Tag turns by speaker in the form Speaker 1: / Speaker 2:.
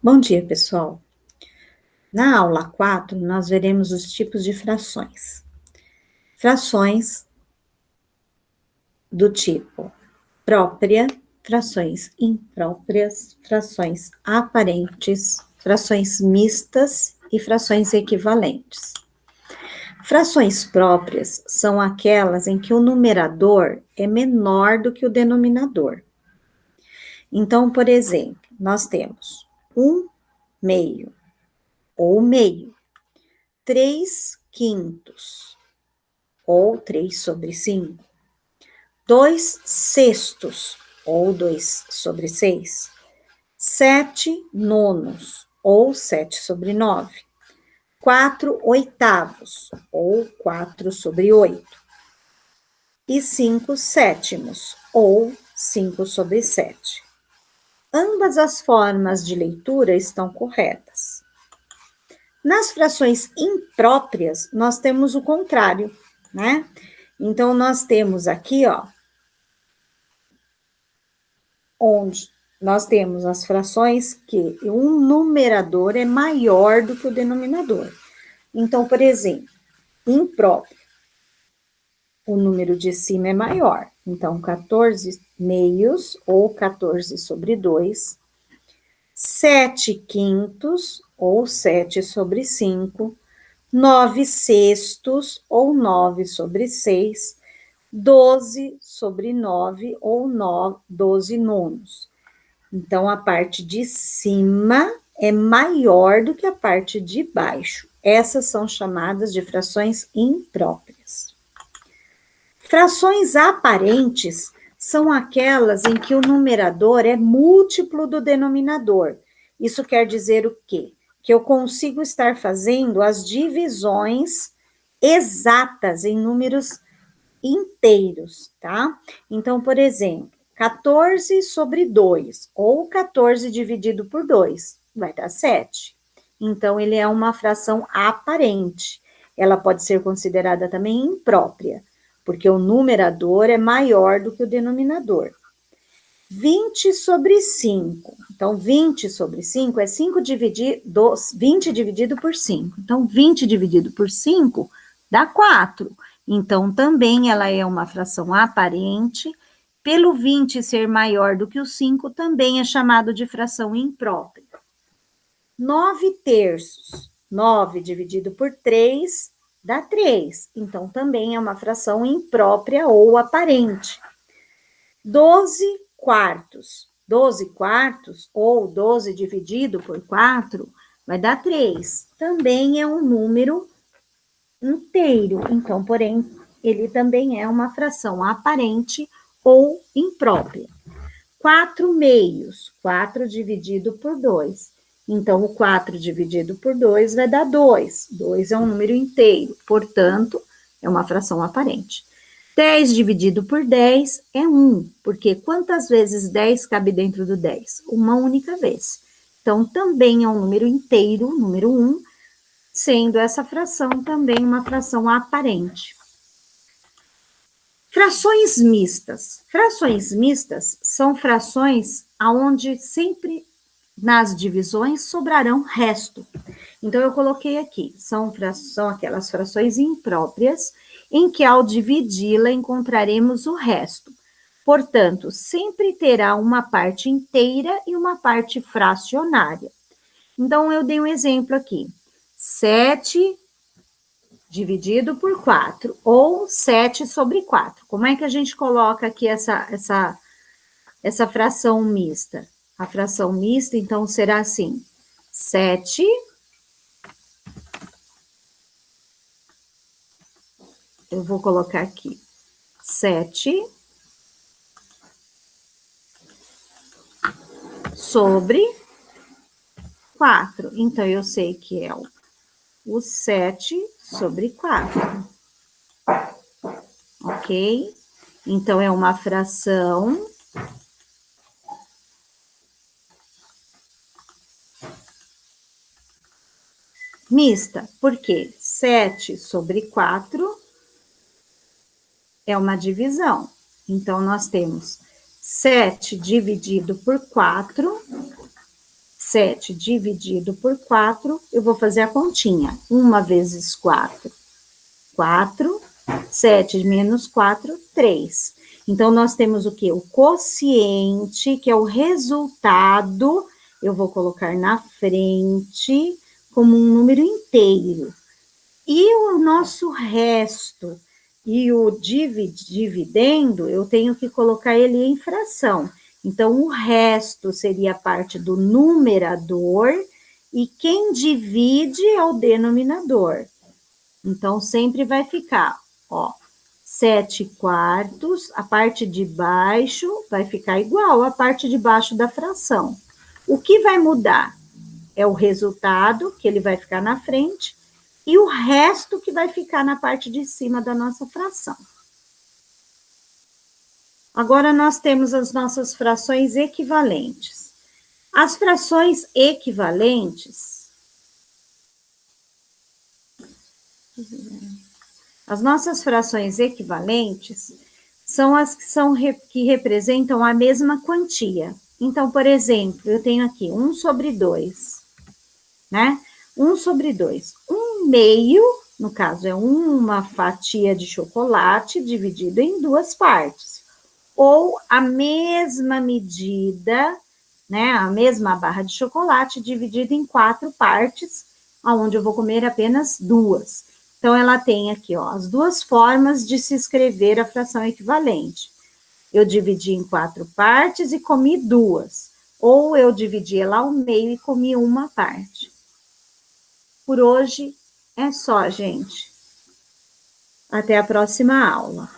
Speaker 1: Bom dia, pessoal. Na aula 4, nós veremos os tipos de frações. Frações do tipo própria, frações impróprias, frações aparentes, frações mistas e frações equivalentes. Frações próprias são aquelas em que o numerador é menor do que o denominador. Então, por exemplo, nós temos 1/2 ou meio, 3/5 ou 3/5, 2/6 ou 2/6, 7/9 ou 7/9, 4/8 ou 4/8 e 5/7 ou 5/7. Ambas as formas de leitura estão corretas. Nas frações impróprias, nós temos o contrário, né? Então, nós temos aqui, ó, onde nós temos as frações que o numerador é maior do que o denominador. Então, por exemplo, impróprio, o número de cima é maior. Então, 14/2 ou 14/2, 7/5 ou 7/5, 9/6 ou 9/6, 12/9 ou 12/9. Então, a parte de cima é maior do que a parte de baixo. Essas são chamadas de frações impróprias. Frações aparentes são aquelas em que o numerador é múltiplo do denominador. Isso quer dizer o quê? Que eu consigo estar fazendo as divisões exatas em números inteiros, tá? Então, por exemplo, 14/2 ou 14 dividido por 2 vai dar 7. Então, ele é uma fração aparente. Ela pode ser considerada também imprópria, porque o numerador é maior do que o denominador. 20/5. Então, 20/5 é 20 dividido por 5. Então, 20 dividido por 5 dá 4. Então, também ela é uma fração aparente. Pelo 20 ser maior do que o 5, também é chamado de fração imprópria. 9/3. 9 dividido por 3 dá 3. Então, também é uma fração imprópria ou aparente. 12/4. 12/4 ou 12 dividido por 4 vai dar 3. Também é um número inteiro. Então, porém, ele também é uma fração aparente ou imprópria. 4/2. 4 dividido por 2. Então, o 4 dividido por 2 vai dar 2. 2 é um número inteiro, portanto, é uma fração aparente. 10 dividido por 10 é 1, porque quantas vezes 10 cabe dentro do 10? Uma única vez. Então, também é um número inteiro, número 1, sendo essa fração também uma fração aparente. Frações mistas. Frações mistas são frações onde sempre nas divisões sobrarão resto. Então, eu coloquei aqui, são aquelas frações impróprias em que ao dividi-la encontraremos o resto. Portanto, sempre terá uma parte inteira e uma parte fracionária. Então, eu dei um exemplo aqui. 7 dividido por 4, ou 7/4. Como é que a gente coloca aqui essa fração mista? A fração mista, então, será assim, 7... Eu vou colocar aqui, 7/4. Então, eu sei que é o 7/4. Ok? Então, é uma fração mista. Por quê? 7/4 é uma divisão. Então, nós temos 7 dividido por 4, 7 dividido por 4, eu vou fazer a continha. 1 vezes 4, 4. 7 menos 4, 3. Então, nós temos o quê? O quociente, que é o resultado, eu vou colocar na frente como um número inteiro. E o nosso resto e o dividendo, eu tenho que colocar ele em fração. Então, o resto seria a parte do numerador e quem divide é o denominador. Então, sempre vai ficar, ó, 7 quartos, a parte de baixo vai ficar igual à parte de baixo da fração. O que vai mudar é o resultado, que ele vai ficar na frente, e o resto que vai ficar na parte de cima da nossa fração. Agora, nós temos as nossas frações equivalentes. As frações equivalentes... As nossas frações equivalentes são as que representam a mesma quantia. Então, por exemplo, eu tenho aqui 1 sobre 2, né? 1 sobre 2. 1 meio, no caso, é uma fatia de chocolate dividido em 2 partes. Ou a mesma medida, né? A mesma barra de chocolate dividida em 4 partes, onde eu vou comer apenas 2. Então, ela tem aqui, ó, as 2 formas de se escrever a fração equivalente. Eu dividi em 4 partes e comi 2. Ou eu dividi ela ao meio e comi uma parte. Por hoje é só, gente. Até a próxima aula.